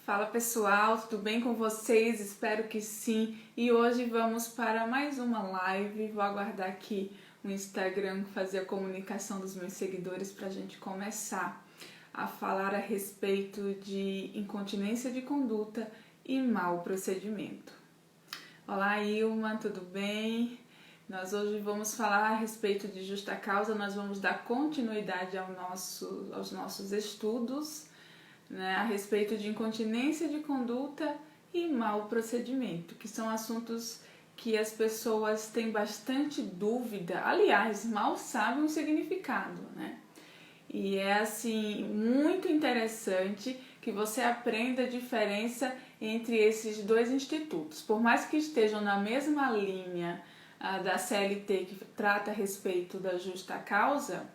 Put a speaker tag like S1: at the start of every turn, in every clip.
S1: Fala pessoal, tudo bem com vocês? Espero que sim. E hoje vamos para mais uma live. Vou aguardar aqui o Instagram fazer a comunicação dos meus seguidores para a gente começar a falar a respeito de incontinência de conduta e mau procedimento. Olá Ilma, tudo bem? Nós hoje vamos falar a respeito de justa causa, nós vamos dar continuidade aos nossos estudos, né, a respeito de incontinência de conduta e mau procedimento, que são assuntos que as pessoas têm bastante dúvida, aliás, mal sabem o significado, né? E é assim, muito interessante que você aprenda a diferença entre esses dois institutos. Por mais que estejam na mesma linha da CLT, que trata a respeito da justa causa,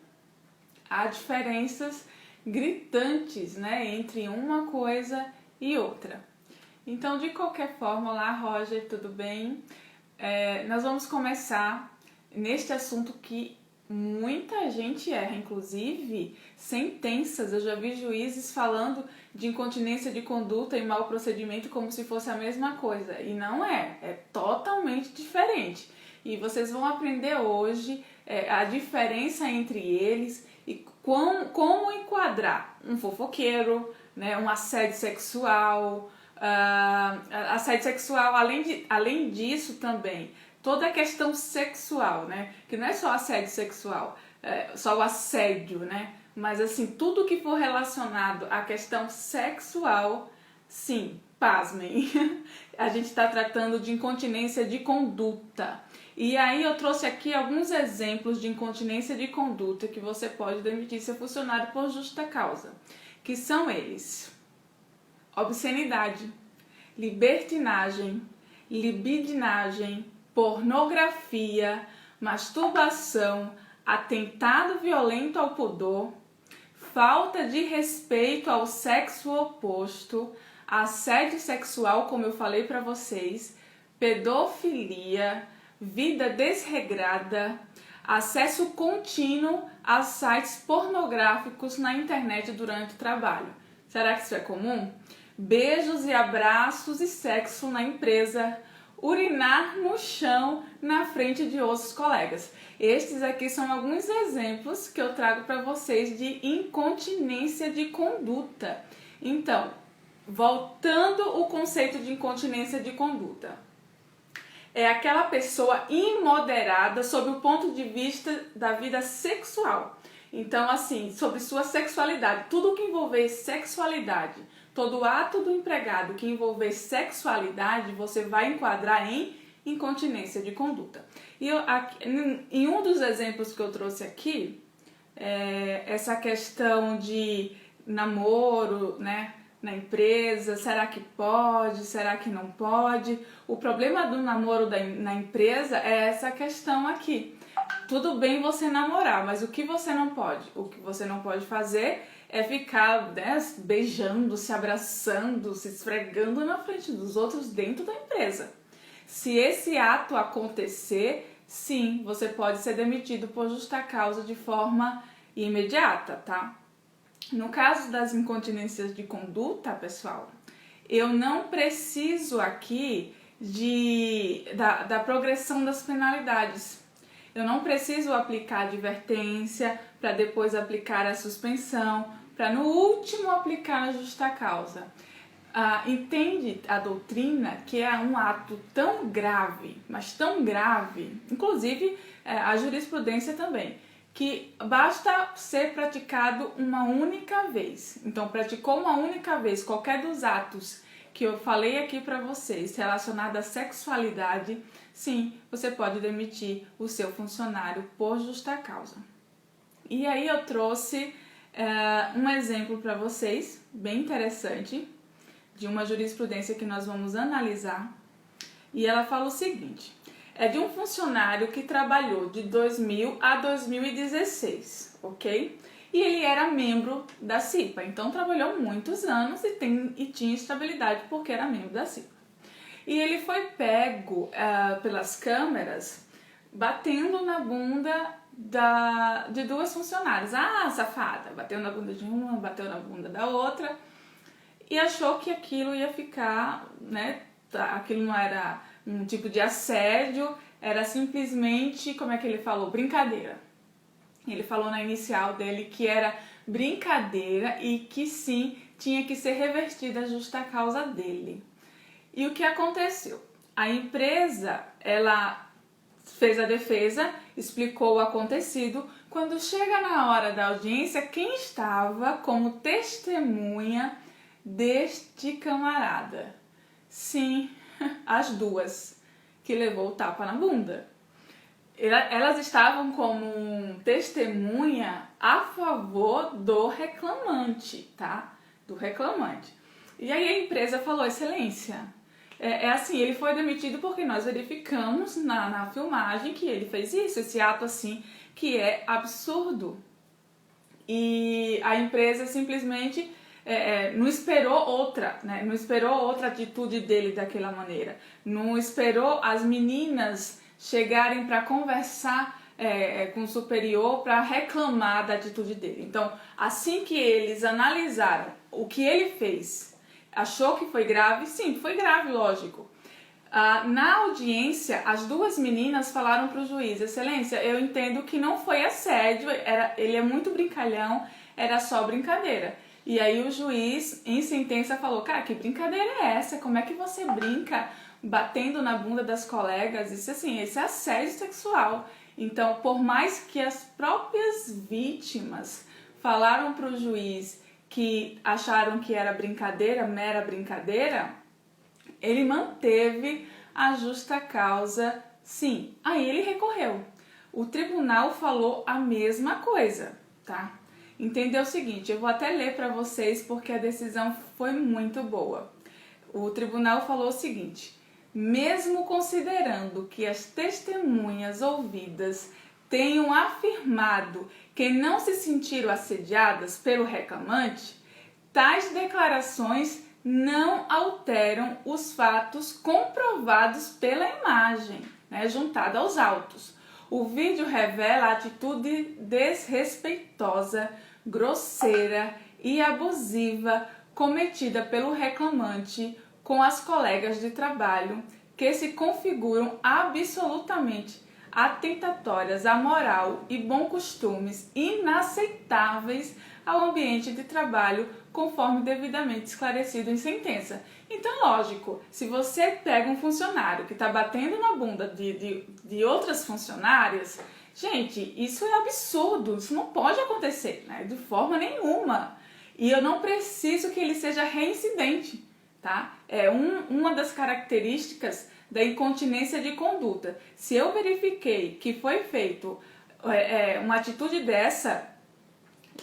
S1: há diferenças gritantes, né, entre uma coisa e outra. Então, de qualquer forma, olá Roger, tudo bem? Nós vamos começar neste assunto que muita gente erra, inclusive sentenças. Eu já vi juízes falando de incontinência de conduta e mau procedimento como se fosse a mesma coisa, e não é totalmente diferente. E vocês vão aprender hoje a diferença entre eles e como enquadrar um fofoqueiro, né, um assédio sexual. Assédio sexual, além disso também, toda a questão sexual, né, que não é só assédio sexual, só o assédio, né, mas assim, tudo que for relacionado à questão sexual, sim, pasmem, a gente está tratando de incontinência de conduta. E aí eu trouxe aqui alguns exemplos de incontinência de conduta que você pode demitir seu funcionário por justa causa, que são eles: obscenidade, libertinagem, libidinagem, pornografia, masturbação, atentado violento ao pudor, falta de respeito ao sexo oposto, assédio sexual, como eu falei para vocês, pedofilia, vida desregrada, acesso contínuo a sites pornográficos na internet durante o trabalho. Será que isso é comum? Beijos e abraços e sexo na empresa, urinar no chão na frente de outros colegas. Estes aqui são alguns exemplos que eu trago para vocês de incontinência de conduta. Então, voltando ao conceito de incontinência de conduta. É aquela pessoa imoderada sob o ponto de vista da vida sexual. Então, assim, sobre sua sexualidade, tudo que envolver sexualidade, todo ato do empregado que envolver sexualidade, você vai enquadrar em incontinência de conduta. E em um dos exemplos que eu trouxe aqui, essa questão de namoro, né, na empresa, será que pode, será que não pode? O problema do namoro na empresa é essa questão aqui. Tudo bem você namorar, mas o que você não pode? O que você não pode fazer é ficar, né, beijando, se abraçando, se esfregando na frente dos outros dentro da empresa. Se esse ato acontecer, sim, você pode ser demitido por justa causa de forma imediata, tá? No caso das incontinências de conduta, pessoal, eu não preciso aqui da progressão das penalidades. Eu não preciso aplicar advertência para depois aplicar a suspensão, para no último aplicar a justa causa. Entende a doutrina que é um ato tão grave, mas tão grave, inclusive a jurisprudência também, que basta ser praticado uma única vez. Então, praticou uma única vez qualquer dos atos que eu falei aqui para vocês relacionado à sexualidade, sim, você pode demitir o seu funcionário por justa causa. E aí eu trouxe um exemplo para vocês, bem interessante, de uma jurisprudência que nós vamos analisar. E ela fala o seguinte: é de um funcionário que trabalhou de 2000 a 2016, ok? E ele era membro da CIPA, então trabalhou muitos anos e tinha estabilidade porque era membro da CIPA. E ele foi pego pelas câmeras batendo na bunda de duas funcionárias. Ah, safada! Bateu na bunda de uma, bateu na bunda da outra. e achou que aquilo ia ficar, né, aquilo não era um tipo de assédio, era simplesmente, como é que ele falou? Brincadeira. Ele falou na inicial dele que era brincadeira e que sim, tinha que ser revertida a justa causa dele. E o que aconteceu? A empresa, ela fez a defesa, explicou o acontecido. Quando chega na hora da audiência, quem estava como testemunha deste camarada? Sim, as duas, que levou o tapa na bunda. Elas estavam como testemunha a favor do reclamante, tá? Do reclamante. E aí a empresa falou, excelência, assim, ele foi demitido porque nós verificamos na filmagem que ele fez isso, esse ato assim, que é absurdo. E a empresa simplesmente não esperou outra, né? Não esperou outra atitude dele daquela maneira. Não esperou as meninas chegarem para conversar com o superior para reclamar da atitude dele. Então, assim que eles analisaram o que ele fez, achou que foi grave? Sim, foi grave, lógico. Na audiência, as duas meninas falaram para o juiz, excelência, eu entendo que não foi assédio, ele é muito brincalhão, era só brincadeira. E aí o juiz, em sentença, falou, cara, que brincadeira é essa? Como é que você brinca batendo na bunda das colegas? Isso assim, esse é assédio sexual. Então, por mais que as próprias vítimas falaram para o juiz que acharam que era brincadeira, mera brincadeira, ele manteve a justa causa, sim. Aí ele recorreu. O tribunal falou a mesma coisa, tá? Entendeu o seguinte, eu vou até ler para vocês porque a decisão foi muito boa. O tribunal falou o seguinte, mesmo considerando que as testemunhas ouvidas tenham afirmado que não se sentiram assediadas pelo reclamante, tais declarações não alteram os fatos comprovados pela imagem, né, juntada aos autos. O vídeo revela a atitude desrespeitosa, grosseira e abusiva cometida pelo reclamante com as colegas de trabalho que se configuram absolutamente atentatórias à moral e bons costumes inaceitáveis ao ambiente de trabalho, conforme devidamente esclarecido em sentença. Então, lógico, se você pega um funcionário que está batendo na bunda de outras funcionárias, gente, isso é absurdo, isso não pode acontecer, né? De forma nenhuma. E eu não preciso que ele seja reincidente, tá? É uma das características da incontinência de conduta. Se eu verifiquei que foi feito uma atitude dessa,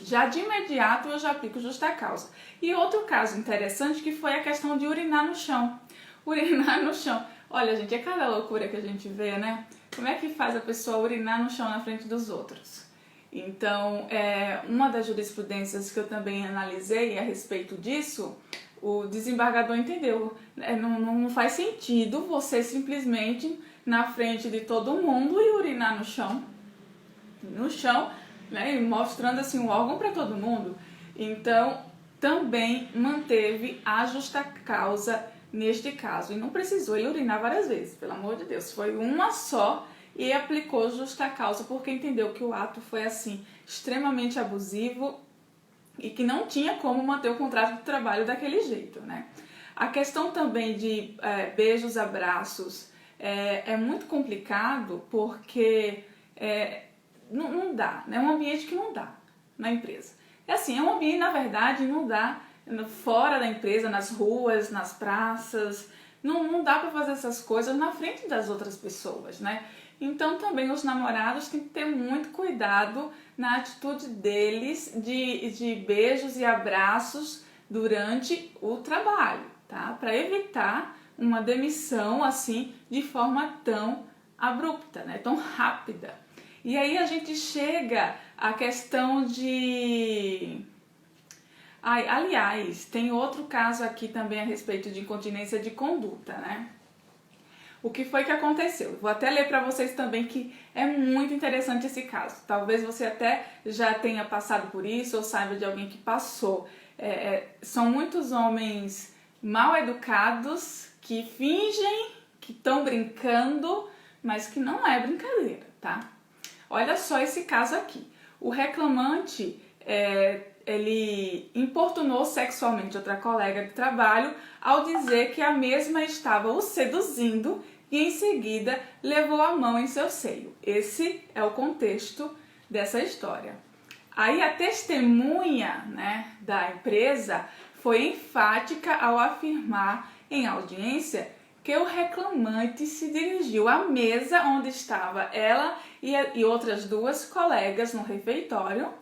S1: já de imediato eu já aplico justa causa. E outro caso interessante que foi a questão de urinar no chão. Urinar no chão. Olha, gente, é cada loucura que a gente vê, né? Como é que faz a pessoa urinar no chão na frente dos outros? Então, uma das jurisprudências que eu também analisei a respeito disso, o desembargador entendeu. Não faz sentido você simplesmente na frente de todo mundo e urinar no chão. No chão, né, mostrando assim o órgão para todo mundo. Então, também manteve a justa causa neste caso. E não precisou ele urinar várias vezes, pelo amor de Deus. Foi uma só e aplicou justa causa porque entendeu que o ato foi assim extremamente abusivo e que não tinha como manter o contrato de trabalho daquele jeito, né? A questão também de beijos, abraços é muito complicado porque não dá, né? É um ambiente que não dá na empresa. É assim, é um ambiente, na verdade, não dá fora da empresa, nas ruas, nas praças, não dá para fazer essas coisas na frente das outras pessoas, né? Então também os namorados têm que ter muito cuidado na atitude deles de beijos e abraços durante o trabalho, tá? Para evitar uma demissão assim de forma tão abrupta, né? Tão rápida. E aí a gente chega à questão de... aliás, tem outro caso aqui também a respeito de incontinência de conduta, né? O que foi que aconteceu? Eu vou até ler para vocês também que é muito interessante esse caso. Talvez você até já tenha passado por isso ou saiba de alguém que passou. São muitos homens mal educados que fingem que estão brincando, mas que não é brincadeira, tá? Olha só esse caso aqui. O reclamante, ele importunou sexualmente outra colega de trabalho ao dizer que a mesma estava o seduzindo e em seguida levou a mão em seu seio. Esse é o contexto dessa história. Aí a testemunha, né, da empresa foi enfática ao afirmar em audiência que o reclamante se dirigiu à mesa onde estava ela e outras duas colegas no refeitório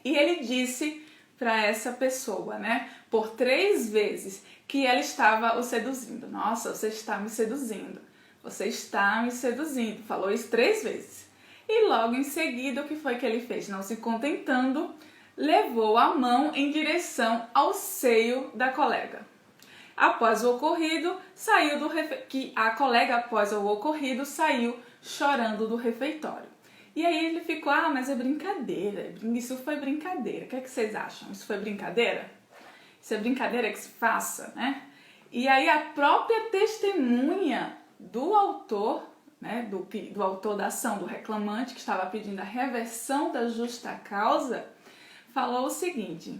S1: e ele disse para essa pessoa, né, por 3 vezes que ela estava o seduzindo. Nossa, você está me seduzindo. Você está me seduzindo. Falou isso 3 vezes. E logo em seguida, o que foi que ele fez? Não se contentando, levou a mão em direção ao seio da colega. Após o ocorrido, a colega após o ocorrido saiu chorando do refeitório. E aí ele ficou, mas é brincadeira, isso foi brincadeira. O que é que vocês acham? Isso foi brincadeira? Isso é brincadeira que se faça, né? E aí a própria testemunha do autor, né, do autor da ação, do reclamante que estava pedindo a reversão da justa causa, falou o seguinte: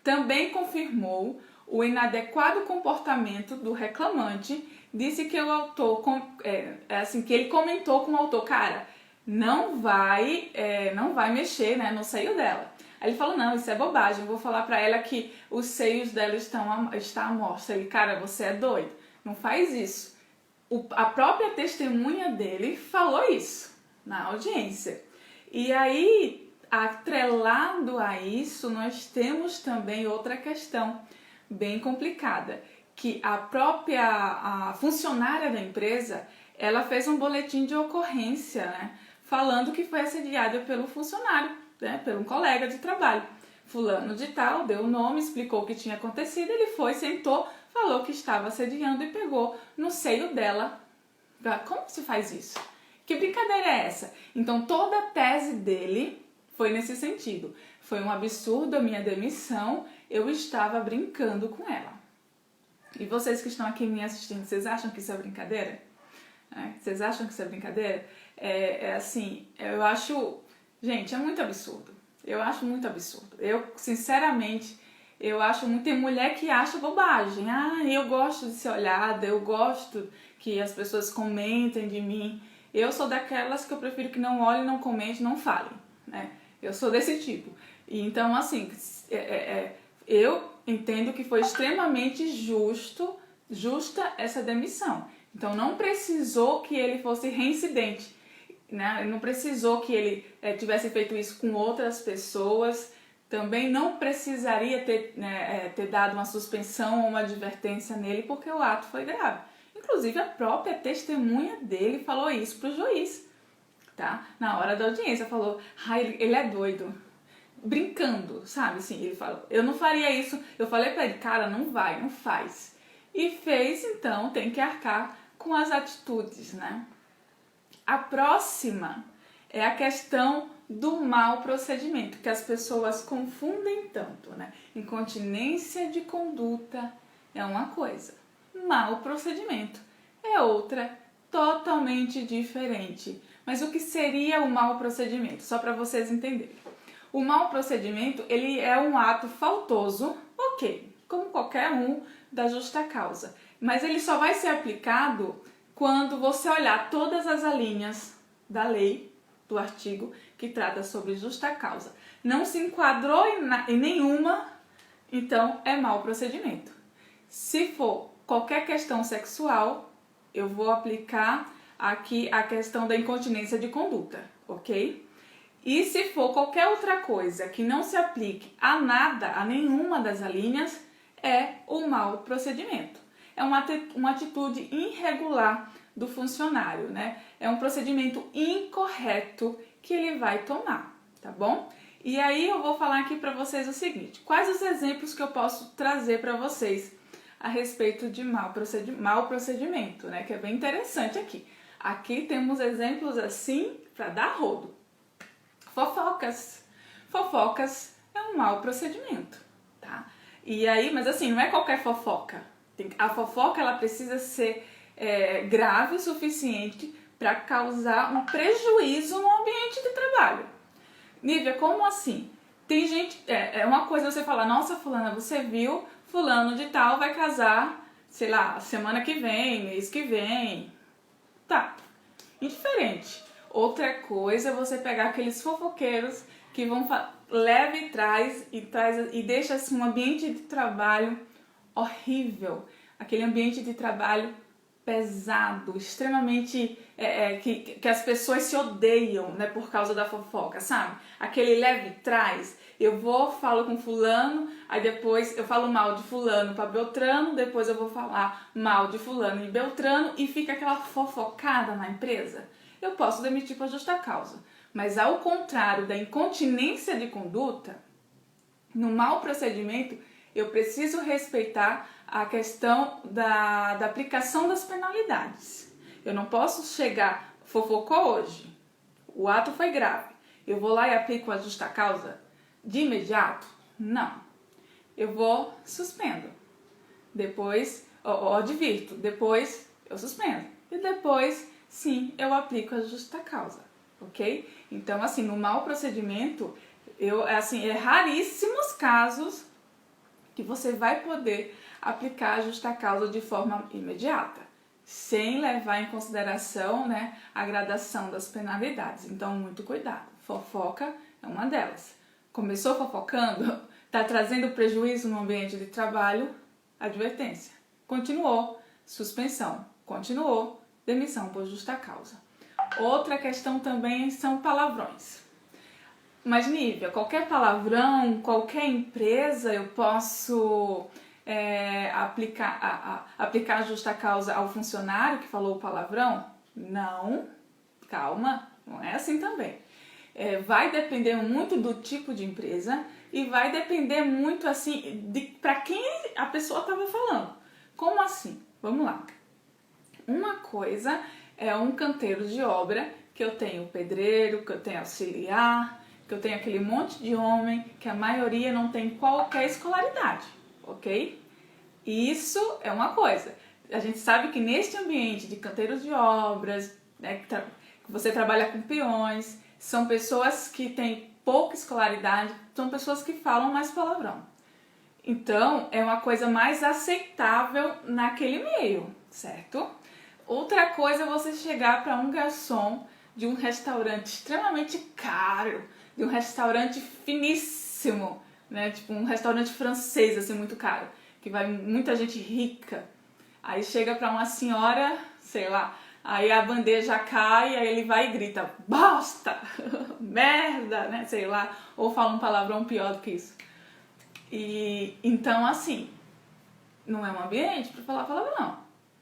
S1: também confirmou o inadequado comportamento do reclamante, disse que o autor, que ele comentou com o autor, cara, não vai mexer, né, no seio dela. Aí ele falou, não, isso é bobagem, eu vou falar pra ela que os seios dela estão à mostra. Ele, cara, você é doido, não faz isso. A própria testemunha dele falou isso na audiência. E aí, atrelado a isso, nós temos também outra questão bem complicada, que a funcionária da empresa, ela fez um boletim de ocorrência, né, falando que foi assediada pelo funcionário, né, por um colega de trabalho. Fulano de tal, deu o nome, explicou o que tinha acontecido, ele foi, sentou, falou que estava assediando e pegou no seio dela. Como se faz isso? Que brincadeira é essa? Então toda a tese dele foi nesse sentido. Foi um absurdo a minha demissão, eu estava brincando com ela. E vocês que estão aqui me assistindo, vocês acham que isso é brincadeira? Vocês acham que isso é brincadeira? Assim, eu acho... Gente, é muito absurdo. Eu acho muito absurdo. Eu, sinceramente, eu acho muito... Tem mulher que acha bobagem. Eu gosto de ser olhada, eu gosto que as pessoas comentem de mim. Eu sou daquelas que eu prefiro que não olhem, não comentem, não falem, né? Eu sou desse tipo. E então, assim, eu entendo que foi extremamente justa essa demissão. Então, não precisou que ele fosse reincidente, né? Não precisou que ele tivesse feito isso com outras pessoas. Também não precisaria ter dado uma suspensão ou uma advertência nele, porque o ato foi grave. Inclusive, a própria testemunha dele falou isso pro juiz, tá? Na hora da audiência, falou, ele é doido. Brincando, sabe? Assim, ele falou, eu não faria isso. Eu falei pra ele, cara, não faz. E fez, então, tem que arcar com as atitudes, né? A próxima é a questão do mau procedimento, que as pessoas confundem tanto, né? Incontinência de conduta é uma coisa, mau procedimento é outra, totalmente diferente. Mas o que seria o mau procedimento? Só para vocês entenderem. O mau procedimento, ele é um ato faltoso, ok, como qualquer um da justa causa. Mas ele só vai ser aplicado quando você olhar todas as alíneas da lei, do artigo que trata sobre justa causa. Não se enquadrou em nenhuma, então é mau procedimento. Se for qualquer questão sexual, eu vou aplicar aqui a questão da incontinência de conduta, ok? E se for qualquer outra coisa que não se aplique a nada, a nenhuma das alíneas, é o mau procedimento. É uma atitude irregular do funcionário, né? É um procedimento incorreto que ele vai tomar, tá bom? E aí eu vou falar aqui para vocês o seguinte, quais os exemplos que eu posso trazer para vocês a respeito de mau procedimento, né? Que é bem interessante aqui. Aqui temos exemplos assim para dar rodo. Fofocas é um mau procedimento, tá? E aí, mas assim, não é qualquer fofoca. A fofoca, ela precisa ser grave o suficiente para causar um prejuízo no ambiente de trabalho. Nívia, como assim? Tem gente, é uma coisa você falar, nossa, fulana, você viu, fulano de tal vai casar, sei lá, semana que vem, mês que vem. Tá, indiferente. Outra coisa é você pegar aqueles fofoqueiros que vão leva e traz e deixa assim um ambiente de trabalho horrível, aquele ambiente de trabalho pesado, extremamente que as pessoas se odeiam, né, por causa da fofoca, sabe? Aquele leve e traz. Eu falo com fulano, aí depois eu falo mal de fulano para Beltrano, depois eu vou falar mal de fulano e Beltrano e fica aquela fofocada na empresa. Eu posso demitir por justa causa, mas ao contrário da incontinência de conduta, no mau procedimento, eu preciso respeitar a questão da aplicação das penalidades. Eu não posso chegar, fofocou hoje, o ato foi grave, eu vou lá e aplico a justa causa de imediato? Não. Eu suspendo. Depois, eu advirto, depois eu suspendo. E depois, sim, eu aplico a justa causa, ok? Então, assim, no mau procedimento, é raríssimos casos que você vai poder aplicar a justa causa de forma imediata, sem levar em consideração, né, a gradação das penalidades. Então, muito cuidado. Fofoca é uma delas. Começou fofocando, está trazendo prejuízo no ambiente de trabalho, advertência. Continuou, suspensão. Continuou, demissão por justa causa. Outra questão também são palavrões. Mas, Nívia, qualquer palavrão, qualquer empresa eu posso aplicar a justa causa ao funcionário que falou o palavrão? Não, calma, não é assim também. Vai depender muito do tipo de empresa e vai depender muito assim para quem a pessoa estava falando. Como assim? Vamos lá. Uma coisa é um canteiro de obra que eu tenho pedreiro, que eu tenho auxiliar, que eu tenho aquele monte de homem que a maioria não tem qualquer escolaridade, ok? Isso é uma coisa. A gente sabe que neste ambiente de canteiros de obras, né, que você trabalha com peões, são pessoas que têm pouca escolaridade, são pessoas que falam mais palavrão. Então, é uma coisa mais aceitável naquele meio, certo? Outra coisa é você chegar para um garçom de um restaurante extremamente caro, de um restaurante finíssimo, né? Tipo um restaurante francês, assim, muito caro, que vai muita gente rica. Aí chega para uma senhora, sei lá, aí a bandeja cai, aí ele vai e grita, bosta, merda, né, sei lá, ou fala um palavrão pior do que isso. E então, assim, não é um ambiente para falar palavrão,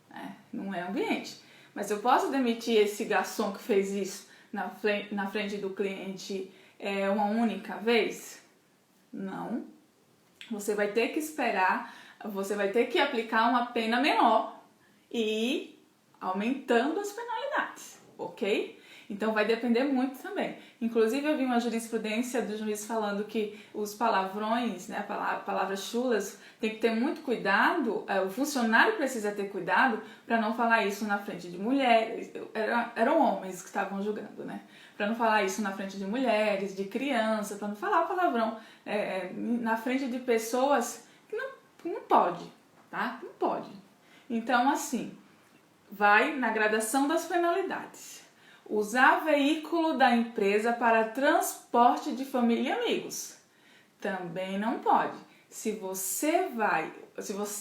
S1: né? Não é ambiente. Mas eu posso demitir esse garçom que fez isso na frente do cliente uma única vez? Não. Você vai ter que esperar, você vai ter que aplicar uma pena menor e aumentando as penalidades, ok? Então vai depender muito também. Inclusive eu vi uma jurisprudência do juiz falando que os palavrões, né, palavras chulas, tem que ter muito cuidado, o funcionário precisa ter cuidado para não falar isso na frente de mulheres, eram homens que estavam julgando, né? Para não falar isso na frente de mulheres, de crianças, para não falar palavrão na frente de pessoas que não pode, tá? Não pode. Então, assim, vai na gradação das penalidades. Usar veículo da empresa para transporte de família e amigos. Também não pode. Se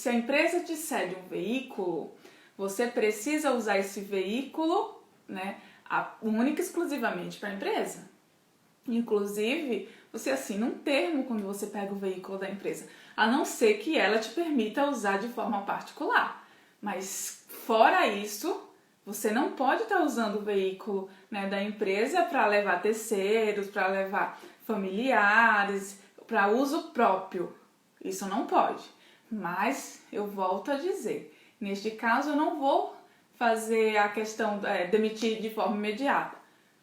S1: a empresa te cede um veículo, você precisa usar esse veículo, né, única e exclusivamente para a empresa. Inclusive, você assina um termo quando você pega o veículo da empresa, a não ser que ela te permita usar de forma particular. Mas fora isso, você não pode estar usando o veículo, né, da empresa para levar terceiros, para levar familiares, para uso próprio. Isso não pode. Mas eu volto a dizer, neste caso eu não vou fazer a questão de forma imediata.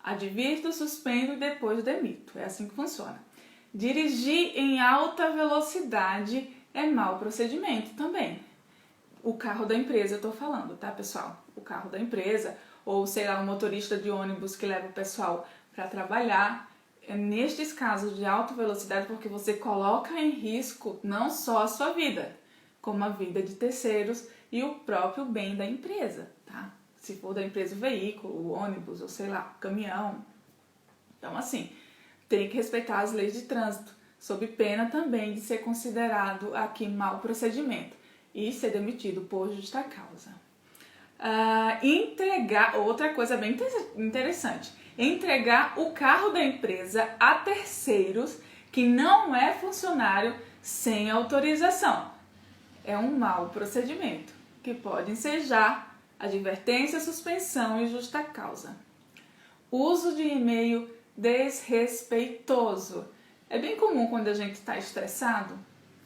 S1: Advirto, suspendo e depois demito. É assim que funciona. Dirigir em alta velocidade é mau procedimento também. O carro da empresa eu tô falando, tá, pessoal? O carro da empresa, ou sei lá, um motorista de ônibus que leva o pessoal para trabalhar. Nestes casos de alta velocidade, porque você coloca em risco não só a sua vida, como a vida de terceiros e o próprio bem da empresa, tá? Se for da empresa o veículo, o ônibus, ou sei lá, o caminhão. Então, assim, tem que respeitar as leis de trânsito, sob pena também de ser considerado aqui mau procedimento e ser demitido por justa causa. Entregar, outra coisa bem interessante, entregar o carro da empresa a terceiros que não é funcionário sem autorização. É um mau procedimento, que pode ensejar advertência, suspensão e justa causa. Uso de e-mail desrespeitoso. É bem comum quando a gente está estressado,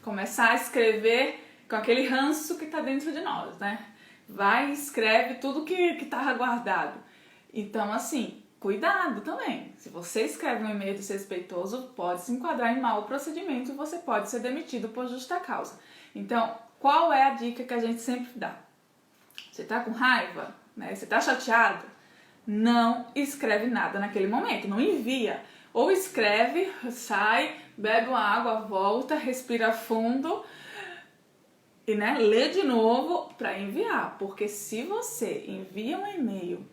S1: começar a escrever com aquele ranço que está dentro de nós, né? Vai e escreve tudo que estava guardado. Então, assim, cuidado também. Se você escreve um e-mail desrespeitoso, pode se enquadrar em mau procedimento e você pode ser demitido por justa causa. Então, qual é a dica que a gente sempre dá? Você está com raiva, né? Você está chateado? Não escreve nada naquele momento, não envia. Ou escreve, sai, bebe uma água, volta, respira fundo e lê de novo para enviar. Porque se você envia um e-mail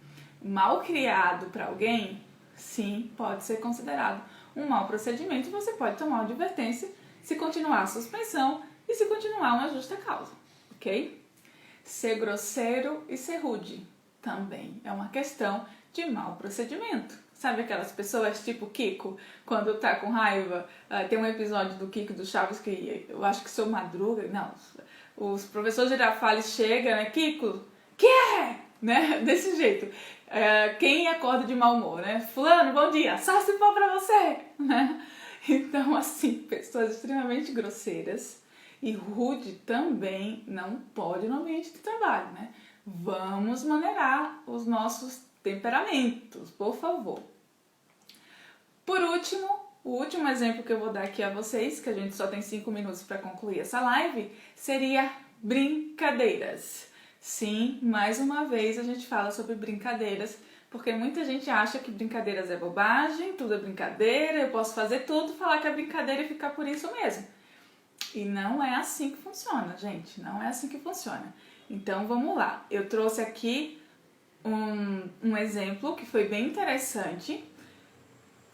S1: mal criado para alguém, sim, pode ser considerado um mau procedimento e você pode tomar uma advertência se continuar a suspensão e se continuar uma justa causa, ok? Ser grosseiro e ser rude também é uma questão de mau procedimento. Sabe aquelas pessoas tipo Kiko, quando tá com raiva? Tem um episódio do Kiko do Chaves que eu acho que Seu Madruga, não, os professores Girafales chegam, né? Kiko, que é? Né? Desse jeito. Quem acorda de mau humor, né? Fulano, bom dia, só se for pra você, né? Então, assim, pessoas extremamente grosseiras e rude também não pode no ambiente de trabalho, né? Vamos maneirar os nossos temperamentos, por favor. Por último, o último exemplo que eu vou dar aqui a vocês, que a gente só tem 5 minutos para concluir essa live, seria brincadeiras. Sim, mais uma vez a gente fala sobre brincadeiras, porque muita gente acha que brincadeiras é bobagem, tudo é brincadeira, eu posso fazer tudo, falar que é brincadeira e ficar por isso mesmo. E não é assim que funciona, gente, não é assim que funciona. Então vamos lá, eu trouxe aqui um exemplo que foi bem interessante,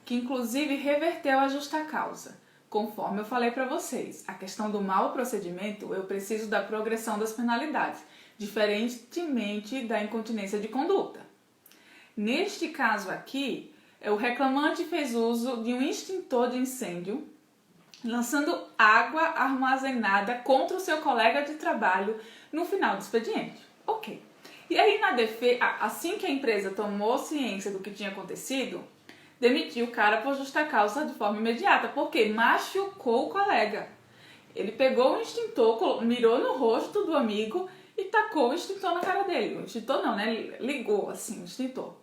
S1: que inclusive reverteu a justa causa. Conforme eu falei para vocês, a questão do mau procedimento, eu preciso da progressão das penalidades, diferentemente da incontinência de conduta. Neste caso aqui, o reclamante fez uso de um extintor de incêndio, lançando água armazenada contra o seu colega de trabalho no final do expediente. Ok. E aí, na defesa, assim que a empresa tomou ciência do que tinha acontecido, demitiu o cara por justa causa de forma imediata, porque machucou o colega. Ele pegou o extintor, mirou no rosto do amigo e tacou o extintor na cara dele. O extintor não, né? Ligou assim o extintor.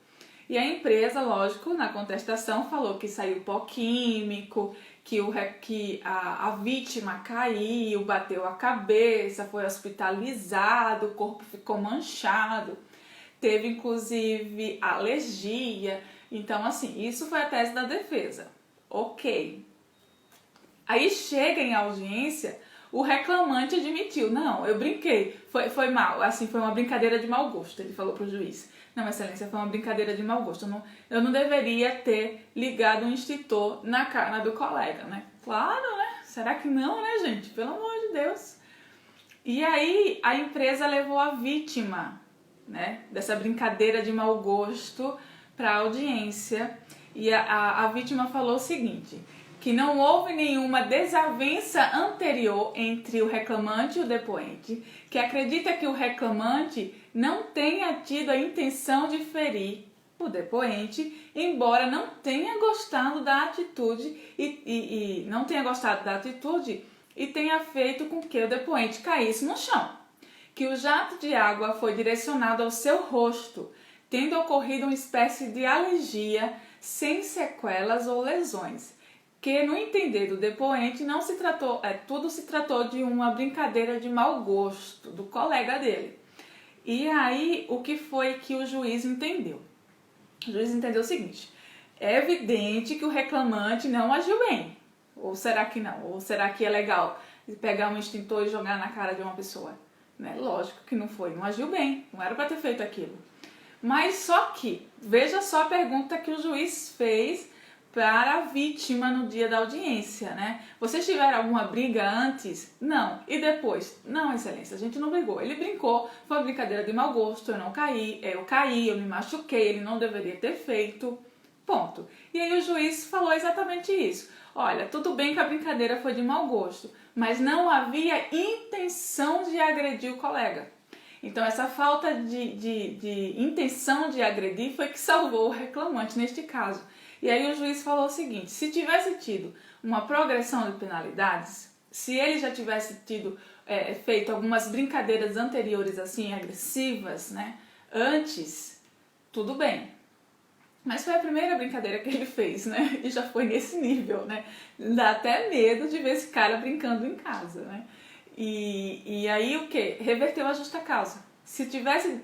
S1: E a empresa, lógico, na contestação falou que saiu pó químico, que a vítima caiu, bateu a cabeça, foi hospitalizado, o corpo ficou manchado, teve inclusive alergia. Então, assim, isso foi a tese da defesa. Ok. Aí chega em audiência, o reclamante admitiu, não, eu brinquei, foi mal, assim, foi uma brincadeira de mau gosto, ele falou pro juiz. Não, excelência, foi uma brincadeira de mau gosto, eu não deveria ter ligado um extintor na cara do colega, né? Claro, né? Será que não, né, gente? Pelo amor de Deus. E aí, a empresa levou a vítima, né, dessa brincadeira de mau gosto para a audiência, e a vítima falou o seguinte, que não houve nenhuma desavença anterior entre o reclamante e o depoente, que acredita que o reclamante não tenha tido a intenção de ferir o depoente, embora não tenha gostado da atitude e não tenha gostado da atitude e tenha feito com que o depoente caísse no chão, que o jato de água foi direcionado ao seu rosto, tendo ocorrido uma espécie de alergia sem sequelas ou lesões. que no entender do depoente não se tratou, tudo se tratou de uma brincadeira de mau gosto do colega dele. E aí, o que foi que o juiz entendeu? O juiz entendeu o seguinte: é evidente que o reclamante não agiu bem. Ou será que não? Ou será que é legal pegar um extintor e jogar na cara de uma pessoa? Né? Lógico que não foi, não agiu bem, não era para ter feito aquilo. Mas só que, veja só a pergunta que o juiz fez para a vítima no dia da audiência, né? Vocês tiveram alguma briga antes? Não. E depois? Não, excelência, a gente não brigou. Ele brincou, foi uma brincadeira de mau gosto, eu caí, eu me machuquei, ele não deveria ter feito. Ponto. E aí o juiz falou exatamente isso. Olha, tudo bem que a brincadeira foi de mau gosto, mas não havia intenção de agredir o colega. Então essa falta de intenção de agredir foi que salvou o reclamante neste caso. E aí o juiz falou o seguinte: se tivesse tido uma progressão de penalidades, se ele já tivesse tido feito algumas brincadeiras anteriores assim, agressivas, né, antes, tudo bem. Mas foi a primeira brincadeira que ele fez, né? E já foi nesse nível, né? Dá até medo de ver esse cara brincando em casa, né? E aí o que? Reverteu a justa causa. Se tivesse,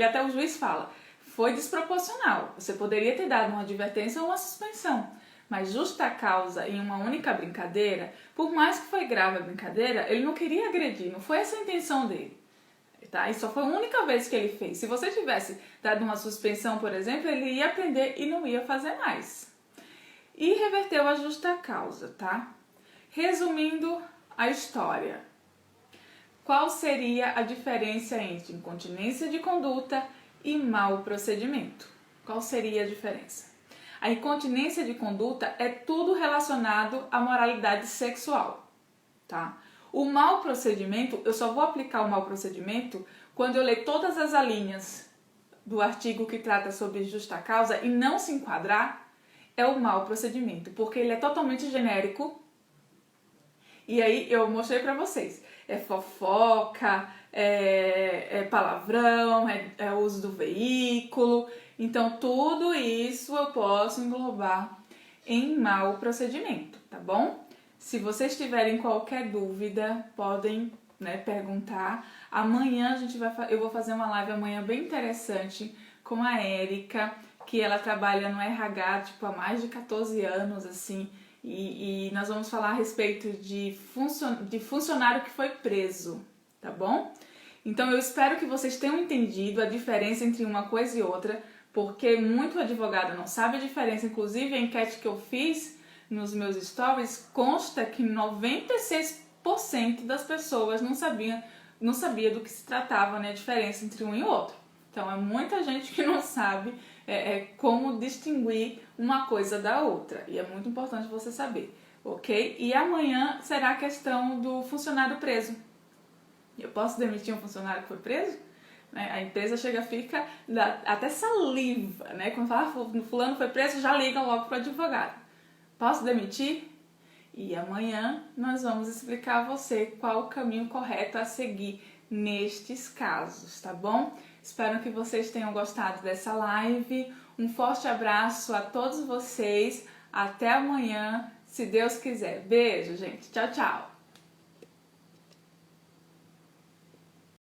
S1: até o juiz fala, foi desproporcional. Você poderia ter dado uma advertência ou uma suspensão. Mas justa causa em uma única brincadeira, por mais que foi grave a brincadeira, ele não queria agredir, não foi essa a intenção dele. Tá? E só foi a única vez que ele fez. Se você tivesse dado uma suspensão, por exemplo, ele ia aprender e não ia fazer mais. E reverteu a justa causa, tá? Resumindo a história. Qual seria a diferença entre incontinência de conduta e mau procedimento? Qual seria a diferença? A incontinência de conduta é tudo relacionado à moralidade sexual, tá? O mau procedimento, eu só vou aplicar o mau procedimento quando eu ler todas as alíneas do artigo que trata sobre justa causa e não se enquadrar, é o mau procedimento, porque ele é totalmente genérico. E aí eu mostrei pra vocês, é fofoca, é palavrão, é uso do veículo, então tudo isso eu posso englobar em mau procedimento, tá bom? Se vocês tiverem qualquer dúvida, podem, né, perguntar. Amanhã eu vou fazer uma live amanhã bem interessante com a Érica, que ela trabalha no RH há mais de 14 anos, assim, e nós vamos falar a respeito de funcionário que foi preso, tá bom? Então eu espero que vocês tenham entendido a diferença entre uma coisa e outra, porque muito advogado não sabe a diferença. Inclusive a enquete que eu fiz nos meus stories consta que 96% das pessoas não sabia do que se tratava, né, a diferença entre um e outro. Então é muita gente que não sabe como distinguir uma coisa da outra, e é muito importante você saber, ok? E amanhã será a questão do funcionário preso. Eu posso demitir um funcionário que foi preso? A empresa fica até saliva, né? Quando fala fulano foi preso, já liga logo para o advogado. Posso demitir? E amanhã nós vamos explicar a você qual o caminho correto a seguir nestes casos, tá bom? Espero que vocês tenham gostado dessa live. Um forte abraço a todos vocês. Até amanhã, se Deus quiser. Beijo, gente. Tchau, tchau.